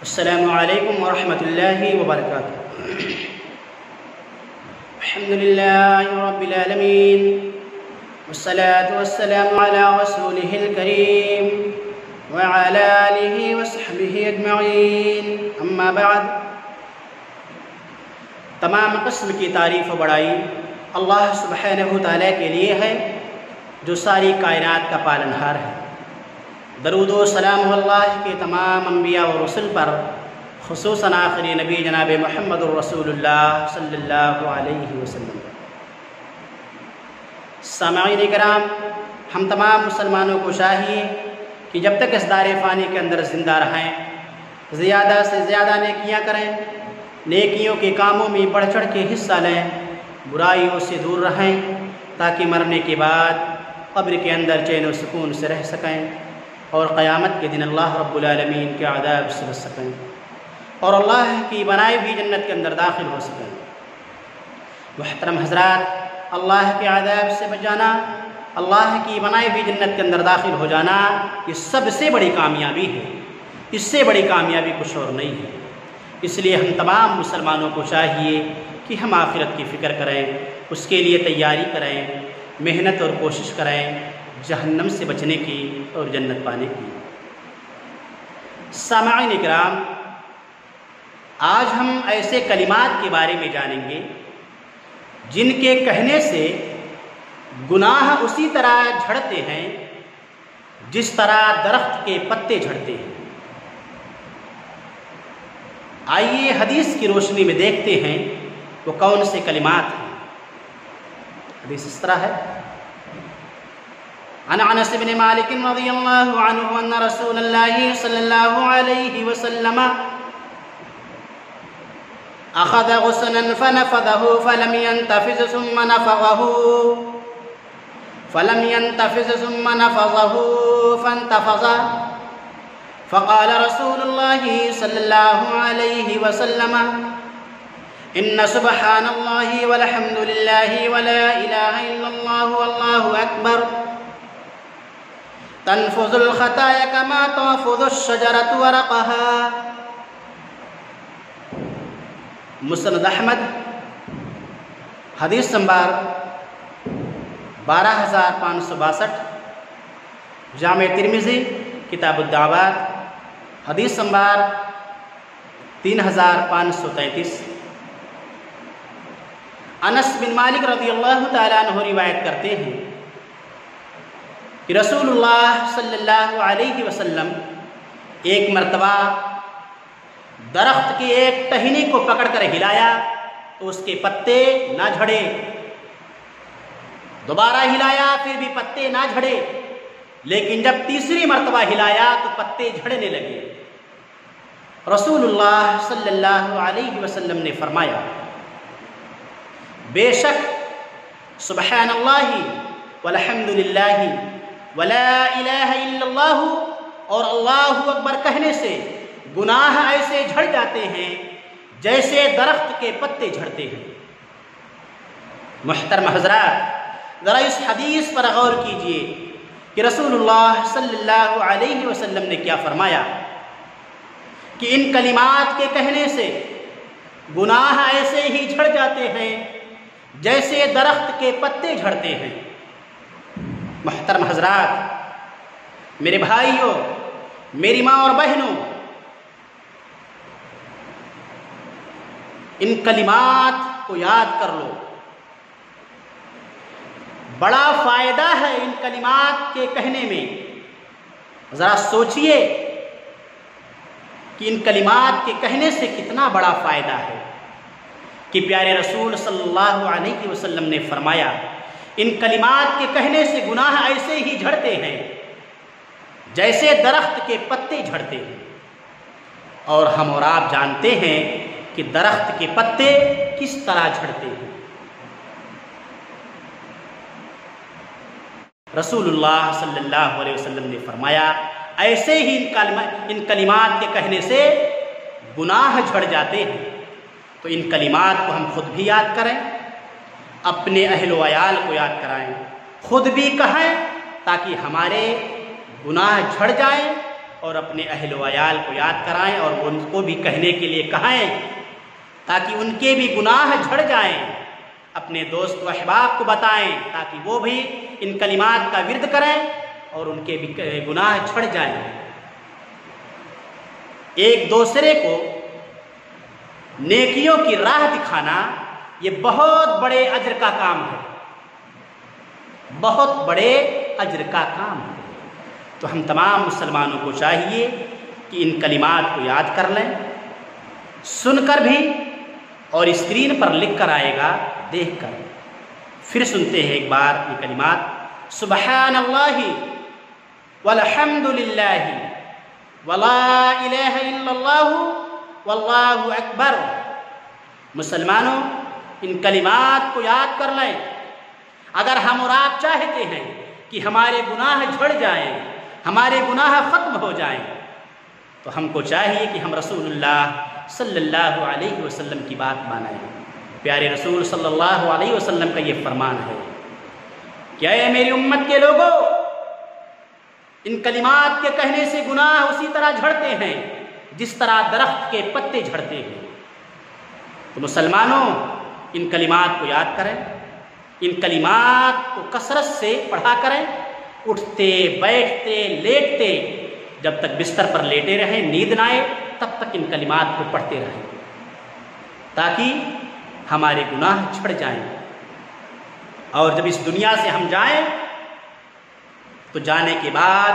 अस्सलामु अलैकुम वरहमतुल्लाहि वबरकातुहू। अल्हम्दुलिल्लाहि रब्बिल आलमीन वस्सलातु वस्सलामु अला रसूलिहिल करीम व अला आलिहि व सहबिहि अजमईन, अम्मा बाद। तमाम किस्म की तारीफ़ व बड़ाई अल्लाह सुब्हानहु तआला के लिए है जो सारी कायनात का पालनहार है। दरूद व सलाम अल्लाह के तमाम अंबिया व रसूल पर, खुसूसन आखिरी नबी जनाब मुहम्मदुर रसूलुल्लाह सल्लल्लाहु अलैहि वसल्लम। सामईन इकराम, हम तमाम मुसलमानों को चाहिए कि जब तक इस दारे फ़ानी के अंदर ज़िंदा रहें, ज़्यादा से ज़्यादा नेकियां करें, नेकियों के कामों में बढ़ चढ़ के हिस्सा लें, बुराइयों से दूर रहें, ताकि मरने के बाद कब्र के अंदर चैन व सुकून से रह सकें और क़यामत के दिन अल्लाह रब्बुल आलमीन के अज़ाब से बच सकें और अल्लाह की बनाई हुई जन्नत के अंदर दाखिल हो सकें। मुहतरम हज़रात, अल्लाह के अज़ाब से बच जाना, अल्लाह की बनाई हुई जन्नत के अंदर दाखिल हो जाना, ये सबसे बड़ी कामयाबी है। इससे बड़ी कामयाबी कुछ और नहीं है। इसलिए हम तमाम मुसलमानों को चाहिए कि हम आखिरत की फ़िक्र करें, उसके लिए तैयारी करें, मेहनत और कोशिश करें जहन्नम से बचने की और जन्नत पाने की। सामईन इकराम, आज हम ऐसे कलिमात के बारे में जानेंगे जिनके कहने से गुनाह उसी तरह झड़ते हैं जिस तरह दरख्त के पत्ते झड़ते हैं। आइए हदीस की रोशनी में देखते हैं वो कौन से कलिमात हैं। हदीस इस तरह है। अन अनस बिन मालिक रज़ियल्लाहु अन्हु अन्न रसूलल्लाहि सल्लल्लाहु अलैहि वसल्लम अख़ज़ ग़ुस्लन फ़नफ़ज़हु फ़लम यंतफ़िज़ सुम्मा नफ़ग़हु फ़ंतफ़ज़ फ़क़ाल रसूलुल्लाहि सल्लल्लाहु अलैहि वसल्लम इन्न सुब्हानल्लाहि वल्हम्दुलिल्लाहि वला इलाहा इल्लल्लाहु वल्लाहु अकबर तनफुज़ुल ख़ताया कमा तनफुज़ुश शजरतु वरक़हा। मुस्नद अहमद हदीस नंबर 12562, जामे तिर्मिज़ी किताबुद्दावात हदीस नंबर 3533। अनस बिन मालिक रज़ियल्लाहु तआला अन्हु रिवायत करते हैं कि रसूलुल्लाह सल्लल्लाहु अलैहि वसल्लम एक मर्तबा दरख्त की एक टहनी को पकड़कर हिलाया तो उसके पत्ते ना झड़े, दोबारा हिलाया फिर भी पत्ते ना झड़े, लेकिन जब तीसरी मर्तबा हिलाया तो पत्ते झड़ने लगे। रसूलुल्लाह सल्लल्लाहु अलैहि वसल्लम ने फरमाया, बेशक सुब्हानल्लाहि वल्हम्दुलिल्लाहि वला इलाहा इल्लल्लाहु और अल्लाहु अकबर कहने से गुनाह ऐसे झड़ जाते हैं जैसे दरख्त के पत्ते झड़ते हैं। मुहतरम हज़रात, ज़रा इस हदीस पर गौर कीजिए कि रसूलुल्लाह सल्लल्लाहु अलैहि वसल्लम ने क्या फरमाया कि इन कलिमात के कहने से गुनाह ऐसे ही झड़ जाते हैं जैसे दरख्त के पत्ते झड़ते हैं। मुहतरम हज़रात, मेरे भाइयों, मेरी माँ और बहनों, इन कलिमात को याद कर लो। बड़ा फ़ायदा है इन कलिमात के कहने में। ज़रा सोचिए कि इन कलिमात के कहने से कितना बड़ा फ़ायदा है कि प्यारे रसूल सल्लल्लाहु अलैहि वसल्लम ने फरमाया, इन कलिमात के कहने से गुनाह ऐसे ही झड़ते हैं जैसे दरख्त के पत्ते झड़ते हैं। और हम और आप जानते हैं कि दरख्त के पत्ते किस तरह झड़ते हैं। रसूलुल्लाह सल्लल्लाहु अलैहि वसल्लम ने फरमाया, ऐसे ही इन कलिमात के कहने से गुनाह झड़ जाते हैं। तो इन कलिमात को हम खुद भी याद करें, अपने अहल व अयाल को याद कराएं, खुद भी कहें ताकि हमारे गुनाह झड़ जाएं और अपने अहल व अयाल को याद कराएं और उनको भी कहने के लिए कहें ताकि उनके भी गुनाह झड़ जाएं। अपने दोस्त व अहबाब को बताएं ताकि वो भी इन कलिमात का विर्द करें और उनके भी गुनाह झड़ जाएं। एक दूसरे को नेकियों की राह दिखाना ये बहुत बड़े अज्र का काम है, बहुत बड़े अज्र का काम है। तो हम तमाम मुसलमानों को चाहिए कि इन कलिमात को याद कर लें, सुनकर भी, और स्क्रीन पर लिख कर आएगा देख कर। फिर सुनते हैं एक बार ये कलिमात। सुबहानल्लाहि वल्हम्दुलिल्लाहि वला इलाहा इल्लल्लाहु वल्लाहु अकबर। मुसलमानों, इन कलिमात को याद कर लें। अगर हम और आप चाहते हैं कि हमारे गुनाह झड़ जाएं, हमारे गुनाह ख़त्म हो जाएं, तो हमको चाहिए कि हम रसूलुल्लाह सल्लल्लाहु अलैहि वसल्लम की बात मानें। प्यारे रसूल सल्लल्लाहु अलैहि वसल्लम का ये फरमान है, क्या है मेरी उम्मत के लोगों, इन कलिमात के कहने से गुनाह उसी तरह झड़ते हैं जिस तरह दरख्त के पत्ते झड़ते हैं। तो मुसलमानों, इन कलिमात को याद करें, इन कलिमात को कसरत से पढ़ा करें। उठते बैठते लेटते, जब तक बिस्तर पर लेटे रहें, नींद ना आए, तब तक इन कलिमात को पढ़ते रहें ताकि हमारे गुनाह झड़ जाएं। और जब इस दुनिया से हम जाएं तो जाने के बाद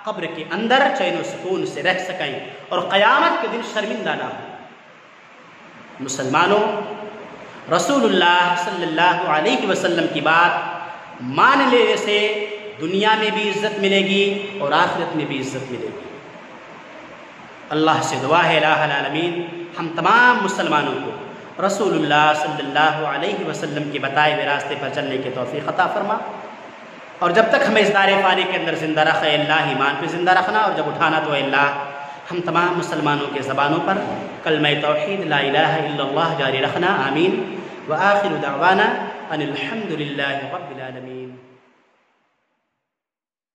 कब्र के अंदर चैन व सुकून से रह सकें और क़यामत के दिन शर्मिंदा ना हो। मुसलमानों, रसूलुल्लाह सल्लल्लाहु अलैहि वसल्लम की बात मान लेने से दुनिया में भी इज़्ज़त मिलेगी और आखिरत में भी इज़्ज़त मिलेगी। अल्लाह से दुआ है इलाहुल आलमीन हम तमाम मुसलमानों को रसूलुल्लाह सल्लल्लाहु अलैहि वसल्लम के बताए हुए रास्ते पर चलने की तौफीक अता फरमा। और जब तक हमें इस दायरे फ़ानी के अंदर ज़िंदा रखे अल्लाह, ईमान पे ज़िंदा रखना, और जब उठाना तो अल्लाह हम तमाम मुसलमानों के ज़बानों पर कलमा तौहीद ला इलाहा इल्लल्लाह जारी रखना। आमीन। व आखिरु दावाना अनिल हम्दुलिल्लाहि रब्बिल आलमीन।